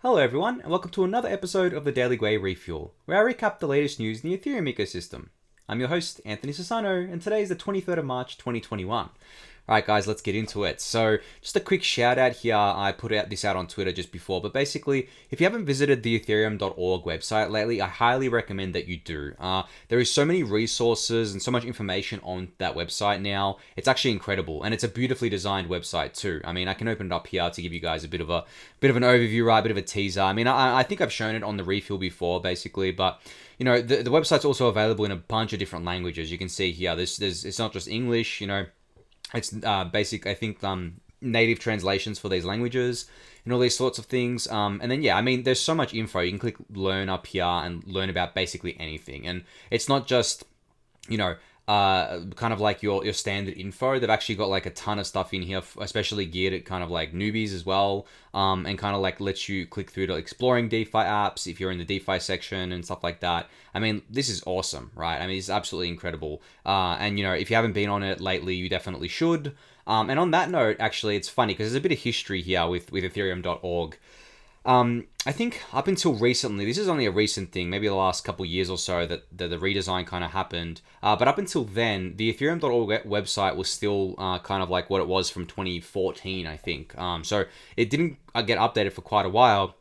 Hello everyone, and welcome to another episode of the Daily Gwei Refuel, where I recap the latest news in the Ethereum ecosystem. I'm your host, Anthony Sassano, and today is the 23rd of March, 2021. Alright guys, let's get into it. So, just a quick shout out here, I put this out on Twitter just before, but basically, if you haven't visited the ethereum.org website lately, I highly recommend that you do. There is so many resources and so much information on that website now, it's actually incredible, and it's a beautifully designed website too. I mean, I can open it up here to give you guys a bit of an overview, right, a bit of a teaser. I mean, I think I've shown it on the refuel before, basically, but you know, the website's also available in a bunch of different languages. You can see here, it's not just English, you know, it's basic, I think, native translations for these languages and all these sorts of things. And then, yeah, I mean, there's so much info. You can click learn up here and learn about basically anything. And it's not just, you know, kind of like your standard info. They've actually got like a ton of stuff in here, especially geared at kind of like newbies as well, and kind of like lets you click through to exploring DeFi apps if you're in the DeFi section and stuff like that. I mean, this is awesome, right? I mean, it's absolutely incredible. And you know, if you haven't been on it lately, you definitely should. And on that note, actually, it's funny because there's a bit of history here with Ethereum.org. I think up until recently, this is only a recent thing, maybe the last couple years or so that the redesign kind of happened. But up until then, the Ethereum.org website was still kind of like what it was from 2014, I think. So it didn't get updated for quite a while.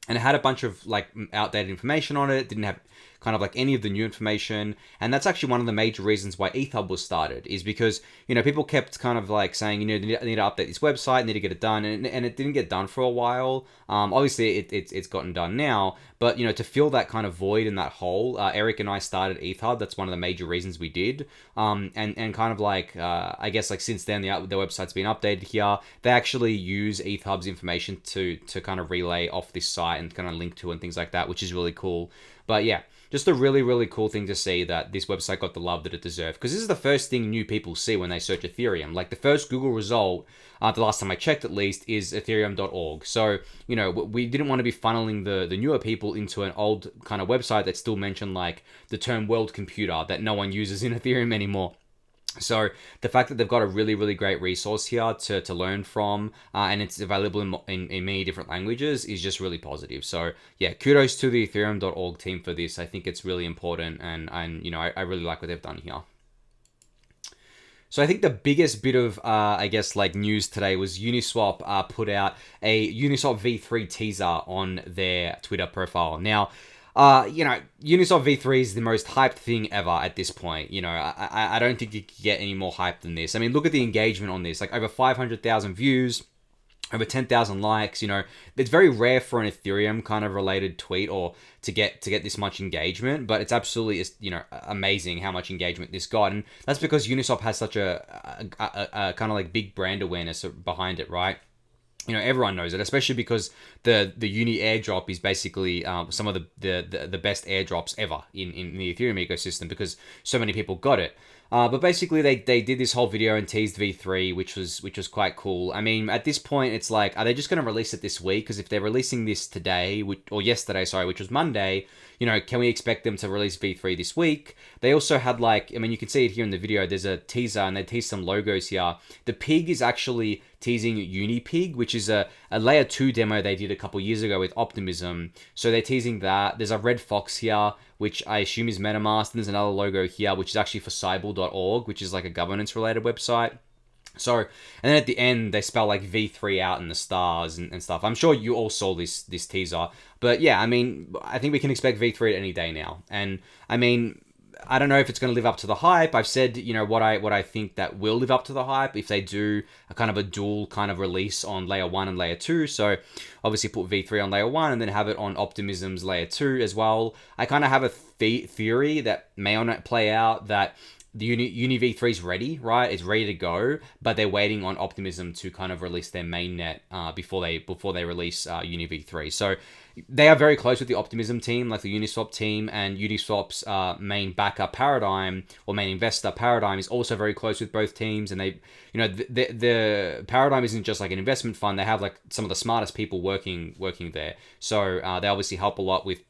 And it had a bunch of like outdated information on it. It didn't have kind of like any of the new information. And that's actually one of the major reasons why ETHUB was started, is because, you know, people kept kind of like saying, you know, need to update this website, need to get it done. And it didn't get done for a while. Obviously it's gotten done now, but you know, to fill that kind of void and that hole, Eric and I started ETHUB. That's one of the major reasons we did. And kind of like, I guess like since then the website's been updated here. They actually use ETHUB's information to kind of relay off this site and kind of link to and things like that, which is really cool. But yeah, just a really, really cool thing to see that this website got the love that it deserved. Because this is the first thing new people see when they search Ethereum. Like the first Google result, the last time I checked at least, is ethereum.org. So, you know, we didn't want to be funneling the newer people into an old kind of website that still mentioned like the term world computer that no one uses in Ethereum anymore. So the fact that they've got a really, really great resource here to learn from, and it's available in many different languages, is just really positive. So yeah, kudos to the ethereum.org team for this. I think it's really important, and you know, I really like what they've done here. So I think the biggest bit of, I guess, like news today was Uniswap put out a Uniswap V3 teaser on their Twitter profile. Now, you know, Uniswap V3 is the most hyped thing ever at this point. You know, I don't think you could get any more hype than this. I mean, look at the engagement on this. Like over 500,000 views, over 10,000 likes. You know, it's very rare for an Ethereum kind of related tweet or to get this much engagement, but it's absolutely, you know, amazing how much engagement this got. And that's because Uniswap has such a kind of like big brand awareness behind it, right? You know, everyone knows it, especially because the Uni airdrop is basically some of the best airdrops ever in the Ethereum ecosystem, because so many people got it. But basically, they did this whole video and teased V3, which was quite cool. I mean, at this point, it's like, are they just going to release it this week? Because if they're releasing this today, or yesterday, sorry, which was Monday, you know, can we expect them to release V3 this week? They also had like, I mean, you can see it here in the video. There's a teaser, and they teased some logos here. The pig is actually teasing Unipig, which is a layer 2 demo they did a couple years ago with Optimism. So they're teasing that. There's a red fox here, which I assume is MetaMask. And there's another logo here, which is actually for Cybele.org, which is like a governance related website. So, and then at the end, they spell like V3 out in the stars and stuff. I'm sure you all saw this teaser. But yeah, I mean, I think we can expect V3 any day now. And I mean, I don't know if it's going to live up to the hype. I've said, you know, what I think that will live up to the hype if they do a kind of a dual kind of release on layer 1 and layer 2. So obviously put V3 on layer 1 and then have it on Optimism's layer 2 as well. I kind of have a theory that may or not play out, that the Uni V3 is ready, right? It's ready to go, but they're waiting on Optimism to kind of release their mainnet before they release Uni V3. So they are very close with the Optimism team, like the Uniswap team, and Uniswap's main backer Paradigm, or main investor Paradigm, is also very close with both teams. And they, you know, the Paradigm isn't just like an investment fund. They have like some of the smartest people working there. So they obviously help a lot with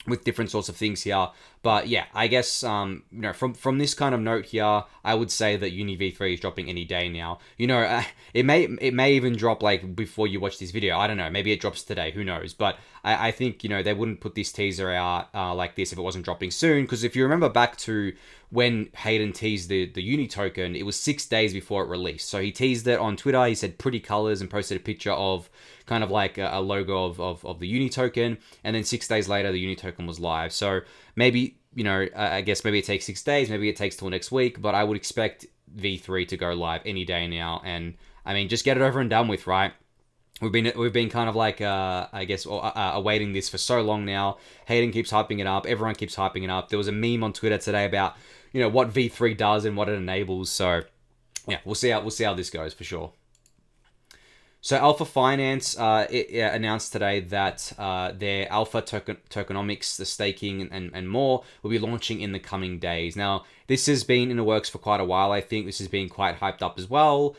with different sorts of things here. But yeah, I guess from this kind of note here, I would say that Uni V3 is dropping any day now. It may even drop like before you watch this video. I don't know. Maybe it drops today. Who knows? But I think they wouldn't put this teaser out like this if it wasn't dropping soon. Because if you remember back to when Hayden teased the Uni token, it was 6 days before it released. So he teased it on Twitter. He said pretty colors and posted a picture of kind of like a logo of the Uni token, and then 6 days later the Uni token was live. So maybe I guess maybe it takes 6 days, maybe it takes till next week, but I would expect V3 to go live any day now. And I mean, just get it over and done with, right? We've been kind of like I guess awaiting this for so long now. Hayden keeps hyping it up, everyone keeps hyping it up. There was a meme on Twitter today about what V3 does and what it enables. So yeah, we'll see how this goes for sure. So Alpha Finance announced today that their Alpha tokenomics, the staking and more, will be launching in the coming days. Now, this has been in the works for quite a while. I think this has been quite hyped up as well.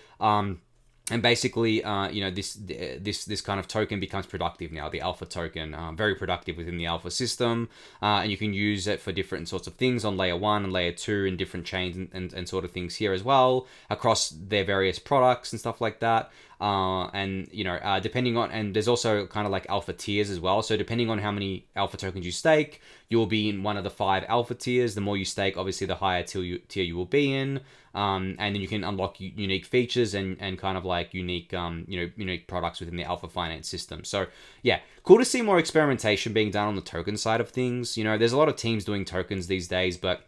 And basically, this kind of token becomes productive now. The Alpha token, very productive within the Alpha system, and you can use it for different sorts of things on layer 1 and layer 2 and different chains and sort of things here as well across their various products and stuff like that. Depending on, and there's also kind of like Alpha tiers as well. So depending on how many Alpha tokens you stake, you will be in one of the 5 Alpha tiers. The more you stake, obviously, the higher tier you will be in. And then you can unlock unique features and kind of like unique products within the Alpha Finance system. So yeah, cool to see more experimentation being done on the token side of things. There's a lot of teams doing tokens these days, but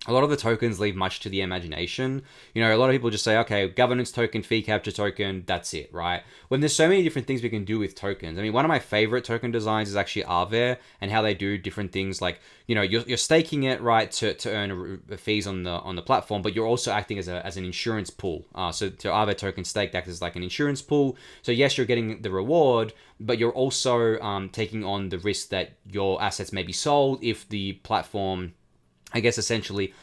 a lot of the tokens leave much to the imagination. A lot of people just say, okay, governance token, fee capture token, that's it, right? When there's so many different things we can do with tokens. I mean, one of my favorite token designs is actually Aave and how they do different things like, you're staking it, right, to earn fees on the platform, but you're also acting as an insurance pool. So to Aave token staked acts as like an insurance pool. So yes, you're getting the reward, but you're also taking on the risk that your assets may be sold if the platform, I guess, essentially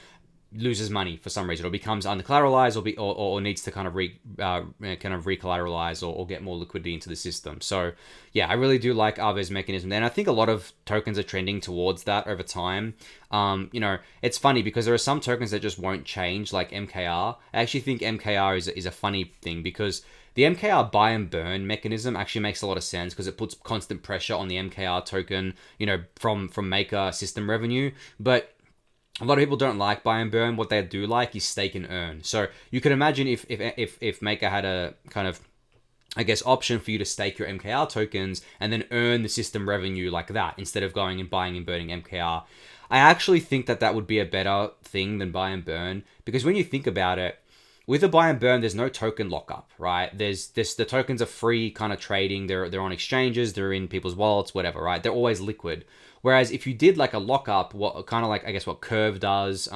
loses money for some reason or becomes under-collateralized or needs to kind of recollateralize or get more liquidity into the system. So yeah, I really do like Aave's mechanism, and I think a lot of tokens are trending towards that over time. It's funny because there are some tokens that just won't change, like MKR. I actually think MKR is a funny thing because the MKR buy and burn mechanism actually makes a lot of sense because it puts constant pressure on the MKR token, from maker system revenue, but a lot of people don't like buy and burn. What they do like is stake and earn. So you can imagine if Maker had a kind of, I guess, option for you to stake your MKR tokens and then earn the system revenue like that instead of going and buying and burning MKR. I actually think that would be a better thing than buy and burn, because when you think about it, with a buy and burn, there's no token lockup, right? The tokens are free kind of trading. They're on exchanges. They're in people's wallets, whatever, right? They're always liquid. Whereas if you did like a lockup, what kind of like, I guess, what Curve does,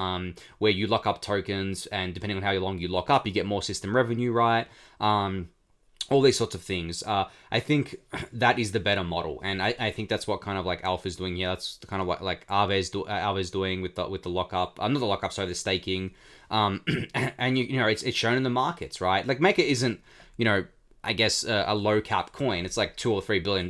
where you lock up tokens and depending on how long you lock up, you get more system revenue, right? All these sorts of things. I think that is the better model, and I think that's what kind of like Alpha's doing here. That's kind of what like Aave's doing with the lockup. Not the lockup, sorry, the staking. And it's shown in the markets, right? Like Maker isn't, I guess a low cap coin. It's like $2 or $3 billion,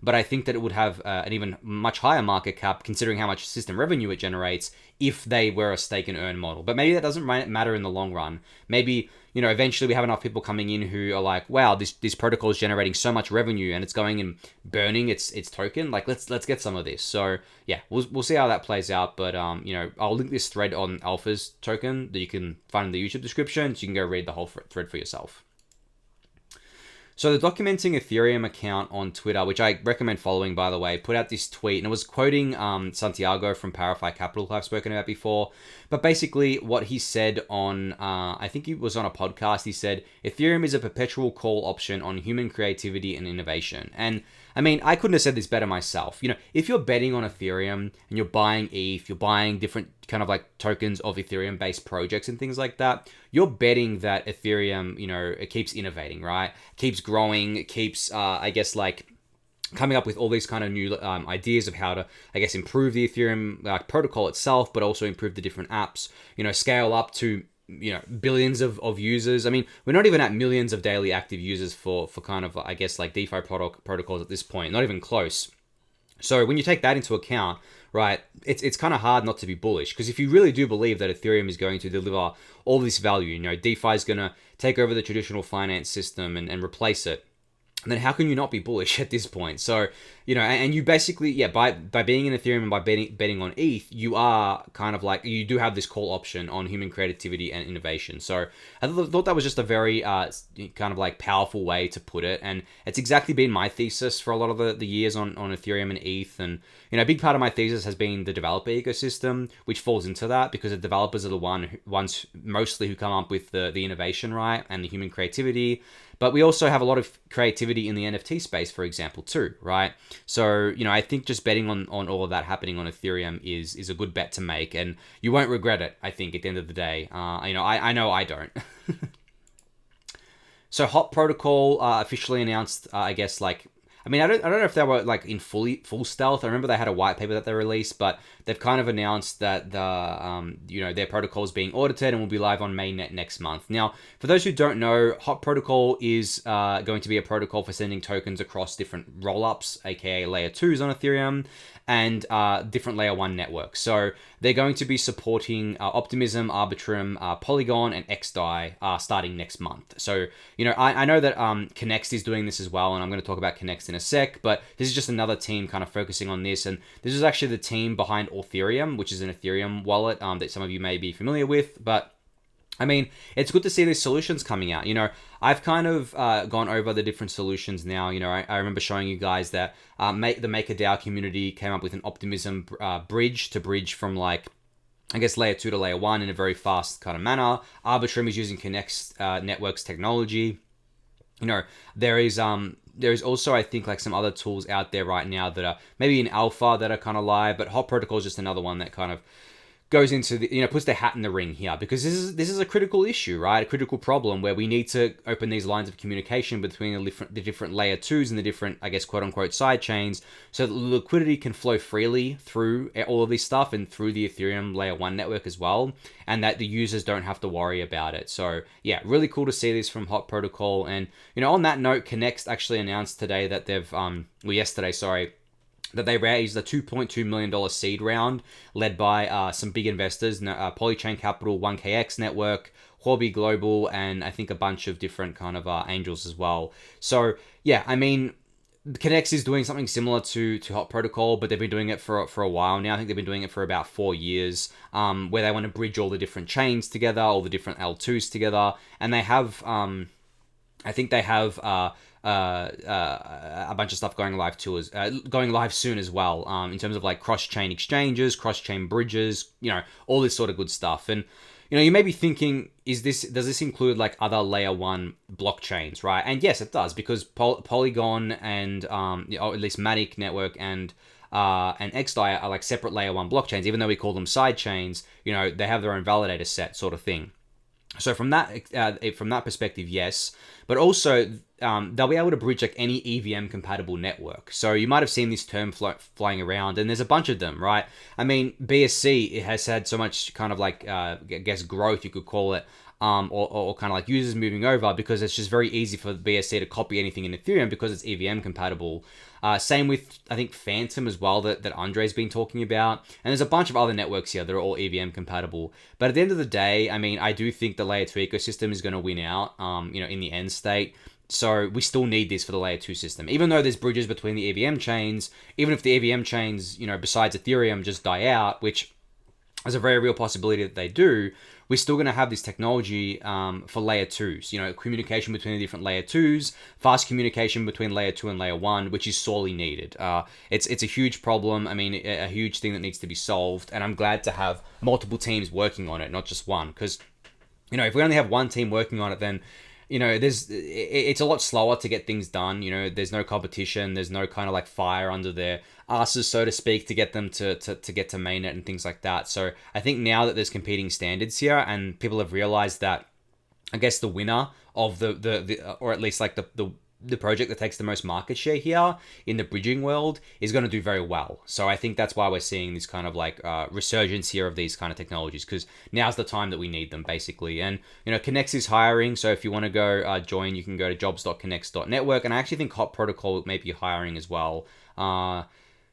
but I think that it would have an even much higher market cap considering how much system revenue it generates if they were a stake and earn model. But maybe that doesn't matter in the long run. Maybe eventually we have enough people coming in who are like, wow, this protocol is generating so much revenue and it's going and burning its token. Like let's get some of this. So yeah, we'll see how that plays out. But I'll link this thread on Alpha's token that you can find in the YouTube description, so you can go read the whole thread for yourself. So the Documenting Ethereum account on Twitter, which I recommend following, by the way, put out this tweet, and it was quoting Santiago from Parify Capital, who I've spoken about before. But basically what he said on, I think it was on a podcast, he said, Ethereum is a perpetual call option on human creativity and innovation. And I mean, I couldn't have said this better myself. If you're betting on Ethereum and you're buying ETH, you're buying different kind of like tokens of Ethereum-based projects and things like that, you're betting that Ethereum, it keeps innovating, right? Keeps growing, it keeps, I guess, like coming up with all these kind of new ideas of how to, I guess, improve the Ethereum protocol itself, but also improve the different apps, scale up to billions of users. I mean, we're not even at millions of daily active users for kind of, I guess, like DeFi protocols at this point, not even close. So when you take that into account, right, it's kind of hard not to be bullish, because if you really do believe that Ethereum is going to deliver all this value, DeFi is going to take over the traditional finance system and replace it, then how can you not be bullish at this point? So, and you basically, yeah, by being in Ethereum and by betting on ETH, you are kind of like, you do have this call option on human creativity and innovation. So I thought that was just a very kind of like powerful way to put it. And it's exactly been my thesis for a lot of the years on Ethereum and ETH. And, a big part of my thesis has been the developer ecosystem, which falls into that, because the developers are the ones mostly who come up with the innovation, right? And the human creativity. But we also have a lot of creativity in the NFT space, for example, too, right? So, I think just betting on all of that happening on Ethereum is a good bet to make, and you won't regret it, I think, at the end of the day. I know I don't. So HopProtocol officially announced, I guess, like, I don't know if they were like in full stealth. I remember they had a white paper that they released, but they've kind of announced that their protocol is being audited and will be live on mainnet next month. Now, for those who don't know, HopProtocol is going to be a protocol for sending tokens across different rollups, aka layer 2s on Ethereum, and different layer 1 networks. So they're going to be supporting Optimism, Arbitrum, Polygon, and XDAI starting next month. So, I know that Connext is doing this as well, and I'm going to talk about Connext in a sec, but this is just another team kind of focusing on this. And this is actually the team behind Authereum, which is an Ethereum wallet that some of you may be familiar with. But it's good to see these solutions coming out. I've kind of gone over the different solutions now. I remember showing you guys that the MakerDAO community came up with an Optimism bridge to bridge from, like, I guess, layer 2 to layer 1 in a very fast kind of manner. Arbitrum is using Connext Network's technology. There is also, I think, like some other tools out there right now that are maybe in alpha that are kind of live, but HopProtocol is just another one that kind of goes into the, puts their hat in the ring here, because this is a critical issue, right? A critical problem where we need to open these lines of communication between the different layer 2s and the different, I guess, quote unquote side chains, so that the liquidity can flow freely through all of this stuff and through the Ethereum layer 1 network as well, and that the users don't have to worry about it. So yeah, really cool to see this from HopProtocol. And on that note, Connext actually announced today that they've yesterday, sorry, that they raised a $2.2 million seed round led by some big investors, Polychain Capital, 1KX Network, Huobi Global, and I think a bunch of different kind of angels as well. So yeah, Connext is doing something similar to HopProtocol, but they've been doing it for a while now. I think they've been doing it for about 4 years, where they want to bridge all the different chains together, all the different L2s together, and they have, I think they have a bunch of stuff going live soon as well, in terms of like cross-chain exchanges, cross-chain bridges, all this sort of good stuff. And you may be thinking, does this include like other layer 1 blockchains, right? And yes, it does, because Polygon and or at least Matic Network and XDAI are like separate layer 1 blockchains, even though we call them side chains. They have their own validator set sort of thing. So from that perspective, yes, but also they'll be able to bridge like any EVM compatible network. So you might have seen this term flying around, and there's a bunch of them, right? BSC, it has had so much kind of like I guess growth, you could call it, or kind of like users moving over, because it's just very easy for BSC to copy anything in Ethereum because it's EVM compatible. Same with, I think, Phantom as well, that Andre's been talking about. And there's a bunch of other networks here that are all EVM compatible. But at the end of the day, I do think the layer 2 ecosystem is going to win out, in the end state. So we still need this for the layer 2 system. Even though there's bridges between the EVM chains, even if the EVM chains, besides Ethereum, just die out, which is a very real possibility that they do, we're still going to have this technology for layer 2s, communication between the different layer 2s, fast communication between layer 2 and layer 1, which is sorely needed. It's a huge problem. A huge thing that needs to be solved, and I'm glad to have multiple teams working on it, not just one, because, if we only have one team working on it, then it's a lot slower to get things done. There's no competition, there's no kind of like fire under their asses, so to speak, to get them to get to mainnet and things like that. So I think now that there's competing standards here, and people have realized that, I guess the winner of the or at least like the project that takes the most market share here in the bridging world is going to do very well. So I think that's why we're seeing this kind of like resurgence here of these kind of technologies, because now's the time that we need them, basically. And Connext is hiring, so if you want to go join, you can go to jobs.connext.network. And I actually think HopProtocol may be hiring as well.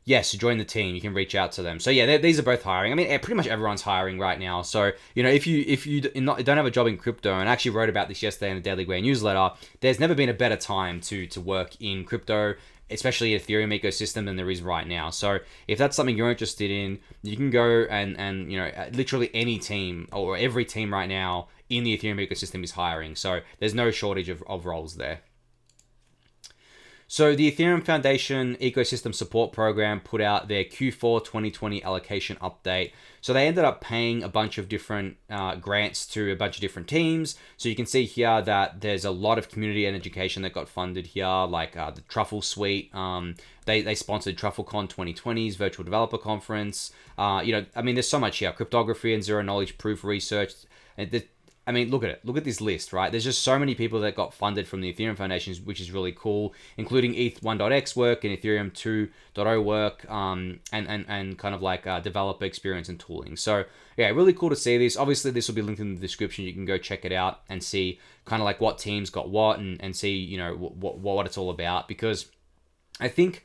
Yes, join the team. You can reach out to them. So yeah, these are both hiring. I mean, pretty much everyone's hiring right now. So if you don't have a job in crypto, and I actually wrote about this yesterday in the Daily Gwei newsletter, there's never been a better time to work in crypto, especially Ethereum ecosystem, than there is right now. So if that's something you're interested in, you can go and literally any team or every team right now in the Ethereum ecosystem is hiring. So there's no shortage of roles there. So the Ethereum Foundation Ecosystem Support Program put out their Q4 2020 allocation update. So they ended up paying a bunch of different grants to a bunch of different teams. So you can see here that there's a lot of community and education that got funded here, like the Truffle Suite. They sponsored TruffleCon 2020's Virtual Developer Conference. There's so much here. Cryptography and zero knowledge proof research. Look at it. Look at this list, right? There's just so many people that got funded from the Ethereum Foundation, which is really cool, including ETH 1.x work and Ethereum 2.0 work, and kind of like developer experience and tooling. So yeah, really cool to see this. Obviously, this will be linked in the description. You can go check it out and see kind of like what teams got what and see, what it's all about. Because I think,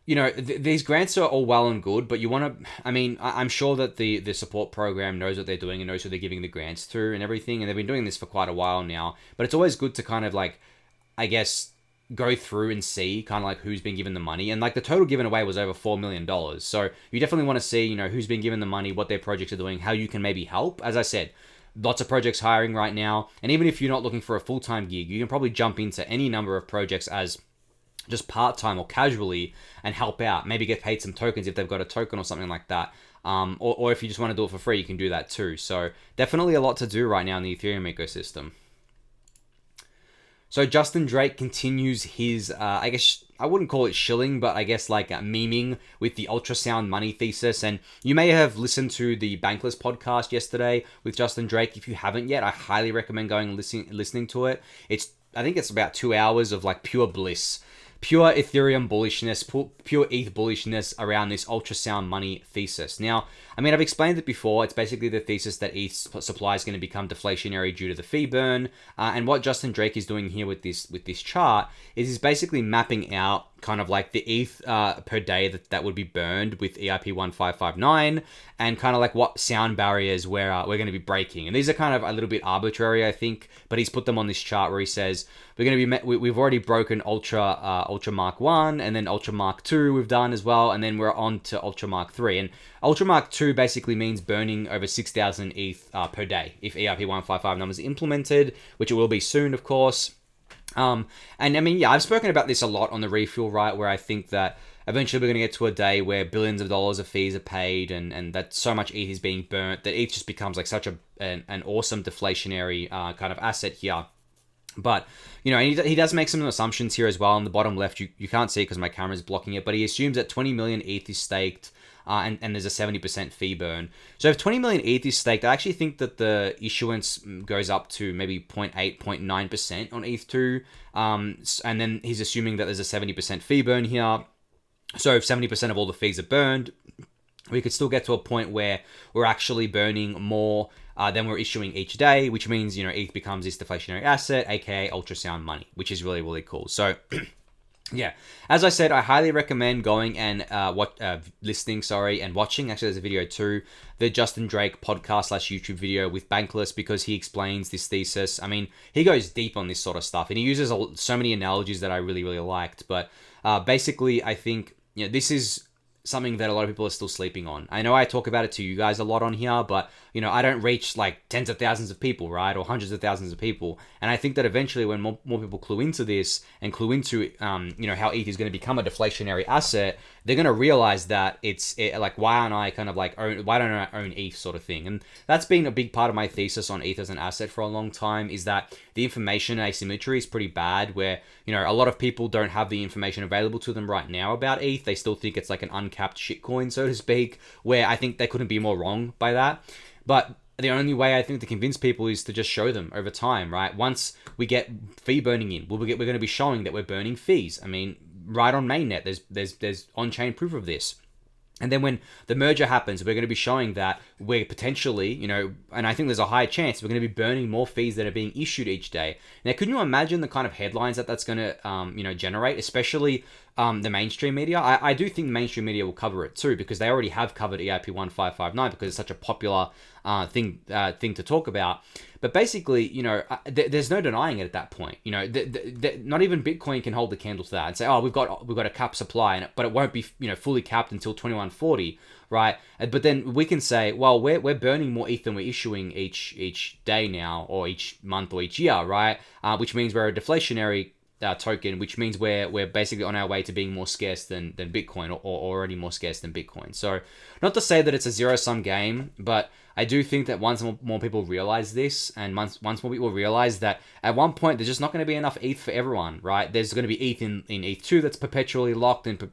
these grants are all well and good, but you want to, I'm sure that the support program knows what they're doing and knows who they're giving the grants to and everything. And they've been doing this for quite a while now, but it's always good to kind of like, I guess, go through and see kind of like who's been given the money. And like the total given away was over $4 million. So you definitely want to see, who's been given the money, what their projects are doing, how you can maybe help. As I said, lots of projects hiring right now. And even if you're not looking for a full-time gig, you can probably jump into any number of projects as just part-time or casually and help out, maybe get paid some tokens if they've got a token or something like that, or if you just want to do it for free, you can do that too. So definitely a lot to do right now in the Ethereum ecosystem. So Justin Drake continues his, I guess I wouldn't call it shilling, but I guess like memeing with the ultrasound money thesis. And you may have listened to the Bankless podcast yesterday with Justin Drake. If you haven't yet, I highly recommend going and listening to it. I think it's about 2 hours of like pure bliss. Pure Ethereum bullishness, pure ETH bullishness around this ultrasound money thesis. Now, I've explained it before. It's basically the thesis that ETH supply is going to become deflationary due to the fee burn. And what Justin Drake is doing here with this chart is he's basically mapping out kind of like the ETH per day that would be burned with EIP 1559 and kind of like what sound barriers we're going to be breaking. And these are kind of a little bit arbitrary, I think, but he's put them on this chart where he says we've already broken Ultra Mark 1 and then Ultra Mark 2 we've done as well, and then we're on to Ultra Mark 3. And Ultra Mark 2 basically means burning over 6,000 ETH per day if EIP 155 is implemented, which it will be soon, of course. I've spoken about this a lot on the Refuel, right, where I think that eventually we're going to get to a day where billions of dollars of fees are paid and that so much ETH is being burnt that ETH just becomes like such an awesome deflationary kind of asset here. But, he does make some assumptions here as well. On the bottom left, you can't see because my camera is blocking it, but he assumes that 20 million ETH is staked and there's a 70% fee burn. So if 20 million ETH is staked, I actually think that the issuance goes up to maybe 0.8, 0.9% on ETH2. And then he's assuming that there's a 70% fee burn here. So if 70% of all the fees are burned, we could still get to a point where we're actually burning more than we're issuing each day, which means, ETH becomes this deflationary asset, aka ultrasound money, which is really, really cool. So yeah, as I said, I highly recommend going and listening and watching. Actually, there's a video too, the Justin Drake podcast / YouTube video with Bankless, because he explains this thesis. He goes deep on this sort of stuff, and he uses so many analogies that I really, really liked. But basically, I think this is something that a lot of people are still sleeping on. I know I talk about it to you guys a lot on here, but I don't reach like tens of thousands of people, right? Or hundreds of thousands of people. And I think that eventually when more people clue into this and clue into, how ETH is going to become a deflationary asset, they're going to realize that it's like, why don't I own ETH sort of thing? And that's been a big part of my thesis on ETH as an asset for a long time, is that the information asymmetry is pretty bad, where, a lot of people don't have the information available to them right now about ETH. They still think it's like an uncapped shitcoin, so to speak, where I think they couldn't be more wrong by that. But the only way I think to convince people is to just show them over time, right? Once we get fee burning in, we're going to be showing that we're burning fees. Right on mainnet, there's on-chain proof of this. And then when the merger happens, we're going to be showing that we're potentially, and I think there's a high chance we're going to be burning more fees that are being issued each day. Now, can you imagine the kind of headlines that's going to, generate, especially the mainstream media. I do think the mainstream media will cover it too, because they already have covered EIP 1559 because it's such a popular thing to talk about. But basically, there's no denying it at that point. Not even Bitcoin can hold the candle to that and say, oh, we've got a cap supply, but it won't be fully capped until 2140, right? But then we can say, well, we're burning more ETH than we're issuing each day now, or each month, or each year, right? Which means we're a deflationary token, which means we're basically on our way to being more scarce than Bitcoin, or already more scarce than Bitcoin. So not to say that it's a zero-sum game, but I do think that once more people realize this, and once more people realize that at one point there's just not going to be enough ETH for everyone, right? There's going to be ETH in ETH2 that's perpetually locked and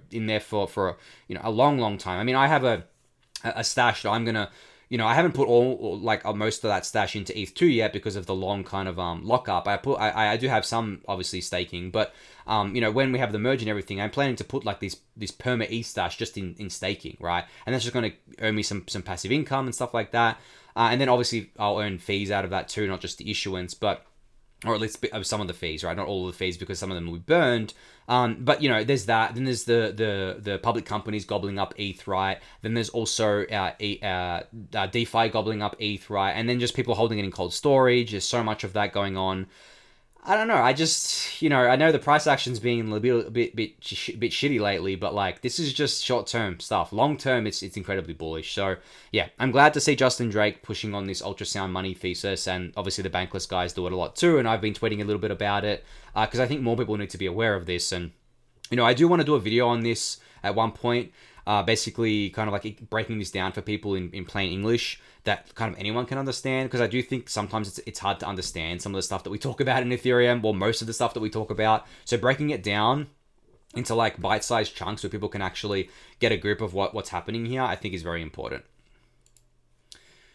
in there for a long time. I mean, I have a stash that I'm gonna, I haven't put most of that stash into ETH2 yet because of the long kind of lockup. I do have some obviously staking, but when we have the merge and everything, I'm planning to put like this perma ETH stash just in staking, right? And that's just going to earn me some passive income and stuff like that. And then obviously I'll earn fees out of that too, not just the issuance, or at least some of the fees, right? Not all of the fees, because some of them will be burned. But there's that. Then there's the public companies gobbling up ETH, right? Then there's also DeFi gobbling up ETH, right? And then just people holding it in cold storage. There's so much of that going on. I don't know. I just, I know the price action's being a bit shitty lately, but like this is just short-term stuff. Long-term, it's incredibly bullish. So yeah, I'm glad to see Justin Drake pushing on this ultrasound money thesis, and obviously the bankless guys do it a lot too. And I've been tweeting a little bit about it because I think more people need to be aware of this. And I do want to do a video on this at one point. Basically kind of like breaking this down for people in plain English that kind of anyone can understand, because I do think sometimes it's hard to understand some of the stuff that we talk about in Ethereum, or most of the stuff that we talk about. So breaking it down into like bite-sized chunks where people can actually get a grip of what's happening here, I think is very important.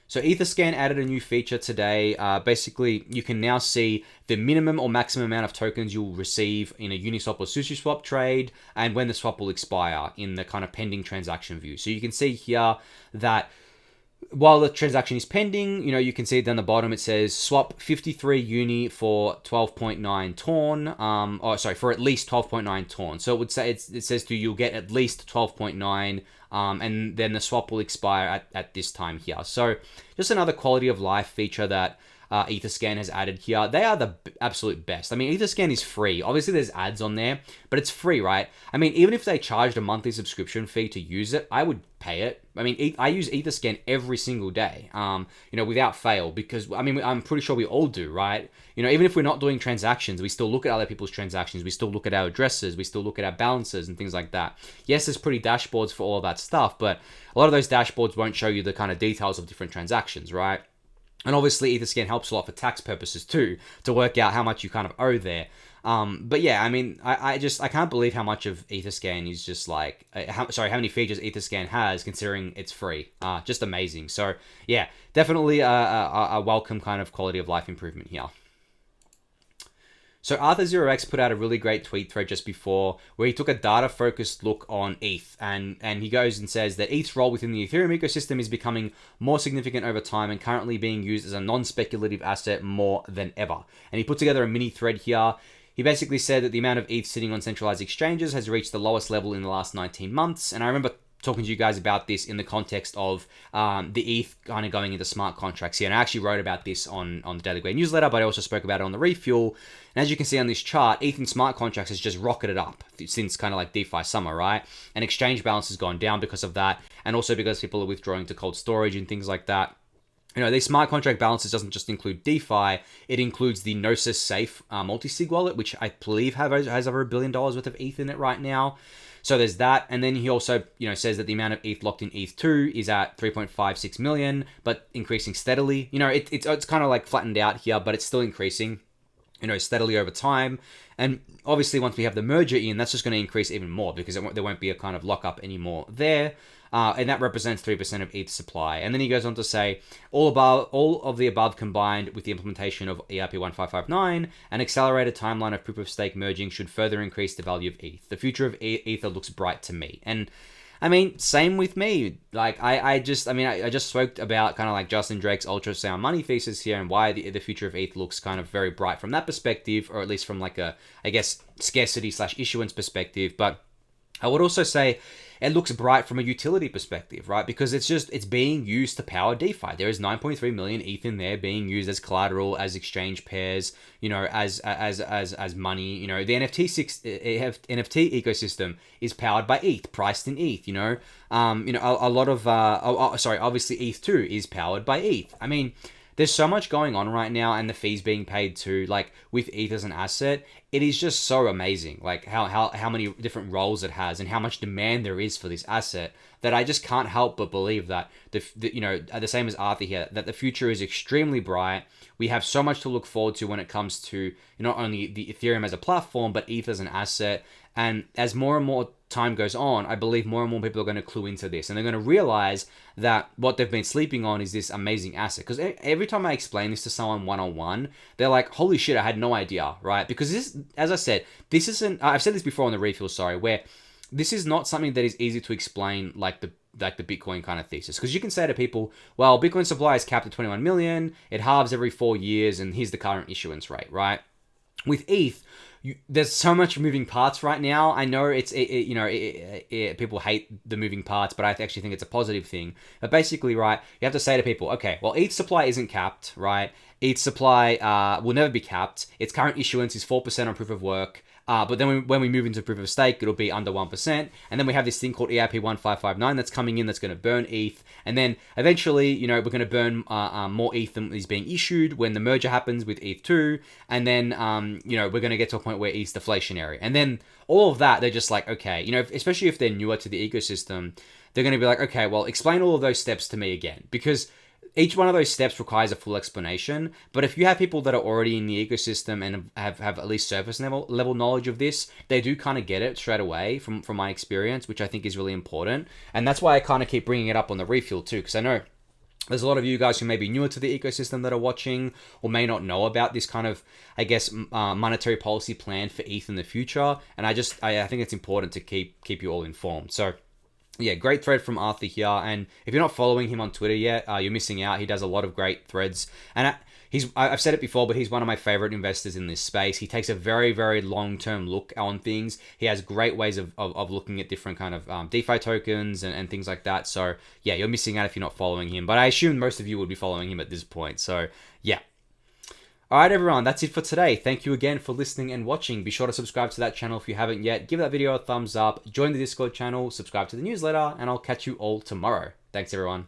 So Etherscan added a new feature today. Basically, you can now see the minimum or maximum amount of tokens you'll receive in a Uniswap or Sushiwap trade, and when the swap will expire in the kind of pending transaction view. So you can see here that while the transaction is pending, you can see down the bottom it says swap 53 uni for 12.9 torn. For at least 12.9 torn. So it would say it says you'll get at least 12.9. And then the swap will expire at this time here. So just another quality of life feature that Etherscan has added here. They are the absolute best. I mean, Etherscan is free. Obviously, there's ads on there, but it's free, right? I mean, even if they charged a monthly subscription fee to use it, I would pay it. I mean, I use Etherscan every single day, without fail, because, I mean, I'm pretty sure we all do, right? Even if we're not doing transactions, we still look at other people's transactions. We still look at our addresses. We still look at our balances and things like that. Yes, there's pretty dashboards for all of that stuff, but a lot of those dashboards won't show you the kind of details of different transactions, right? And obviously, Etherscan helps a lot for tax purposes too, to work out how much you kind of owe there. But yeah, I mean, I can't believe how much of Etherscan is just like, how many features Etherscan has, considering it's free. Just amazing. So yeah, definitely a welcome kind of quality of life improvement here. So Arthur0x put out a really great tweet thread just before, where he took a data-focused look on ETH, and he goes and says that ETH's role within the Ethereum ecosystem is becoming more significant over time and currently being used as a non-speculative asset more than ever. And he put together a mini thread here. He basically said that the amount of ETH sitting on centralized exchanges has reached the lowest level in the last 19 months. And I remember talking to you guys about this in the context of the ETH kind of going into smart contracts here. And I actually wrote about this on the Daily Gwei newsletter, but I also spoke about it on the Refuel. And as you can see on this chart, ETH in smart contracts has just rocketed up since kind of like DeFi summer, right? And exchange balance has gone down because of that. And also because people are withdrawing to cold storage and things like that. These smart contract balances doesn't just include DeFi, it includes the Gnosis Safe multi-sig wallet, which I believe has over $1 billion worth of ETH in it right now. So there's that. And then he also, says that the amount of ETH locked in ETH2 is at 3.56 million, but increasing steadily. It's kind of like flattened out here, but it's still increasing, steadily over time. And obviously once we have the merger in, that's just going to increase even more, because there won't be a kind of lockup anymore there. And that represents 3% of ETH supply. And then he goes on to say, all of the above combined with the implementation of EIP 1559, an accelerated timeline of proof of stake merging should further increase the value of ETH. The future of Ether looks bright to me. And I mean, same with me. Like, I just spoke about kind of like Justin Drake's ultrasound money thesis here and why the future of ETH looks kind of very bright from that perspective, or at least from like a, I guess, scarcity / issuance perspective. But I would also say it looks bright from a utility perspective, right? Because it's being used to power DeFi. There is 9.3 million ETH in there being used as collateral, as exchange pairs, as money. The NFT ecosystem is powered by ETH, priced in ETH. A lot of obviously ETH2 is powered by ETH. I mean, there's so much going on right now, and the fees being paid too, like with ETH as an asset. It is just so amazing, like how many different roles it has and how much demand there is for this asset, that I just can't help but believe that the same as Arthur here, that the future is extremely bright. We have so much to look forward to when it comes to not only the Ethereum as a platform, but ETH as an asset. And as more and more time goes on, I believe more and more people are going to clue into this, and they're going to realize that what they've been sleeping on is this amazing asset. Because every time I explain this to someone one-on-one, they're like, holy shit, I had no idea, right? Because this, as I said, this isn't, I've said this before on the refuel, where this is not something that is easy to explain like the Bitcoin kind of thesis. Because you can say to people, well, Bitcoin supply is capped at 21 million, it halves every 4 years, and here's the current issuance rate, right? With ETH, there's so much moving parts right now. I know people hate the moving parts, but I actually think it's a positive thing. But basically, right, you have to say to people, okay, well, ETH supply isn't capped, right? ETH supply will never be capped. Its current issuance is 4% on proof of work. But then when we move into proof of stake, it'll be under 1%. And then we have this thing called EIP 1559 that's coming in, that's going to burn ETH. And then eventually, we're going to burn more ETH than is being issued when the merger happens with ETH2. And then, we're going to get to a point where ETH's deflationary. And then all of that, they're just like, okay, especially if they're newer to the ecosystem, they're going to be like, okay, well, explain all of those steps to me again. Because each one of those steps requires a full explanation. But if you have people that are already in the ecosystem and have at least surface level knowledge of this, they do kind of get it straight away from my experience, which I think is really important. And that's why I kind of keep bringing it up on the refuel too, because I know there's a lot of you guys who may be newer to the ecosystem that are watching, or may not know about this kind of, I guess, monetary policy plan for ETH in the future. And I think it's important to keep you all informed. So yeah, great thread from Arthur here. And if you're not following him on Twitter yet, you're missing out. He does a lot of great threads. And I've said it before, but he's one of my favorite investors in this space. He takes a very, very long-term look on things. He has great ways of looking at different kind of DeFi tokens and things like that. So yeah, you're missing out if you're not following him. But I assume most of you would be following him at this point. So yeah. Alright everyone, that's it for today. Thank you again for listening and watching. Be sure to subscribe to that channel if you haven't yet. Give that video a thumbs up, join the Discord channel, subscribe to the newsletter, and I'll catch you all tomorrow. Thanks everyone.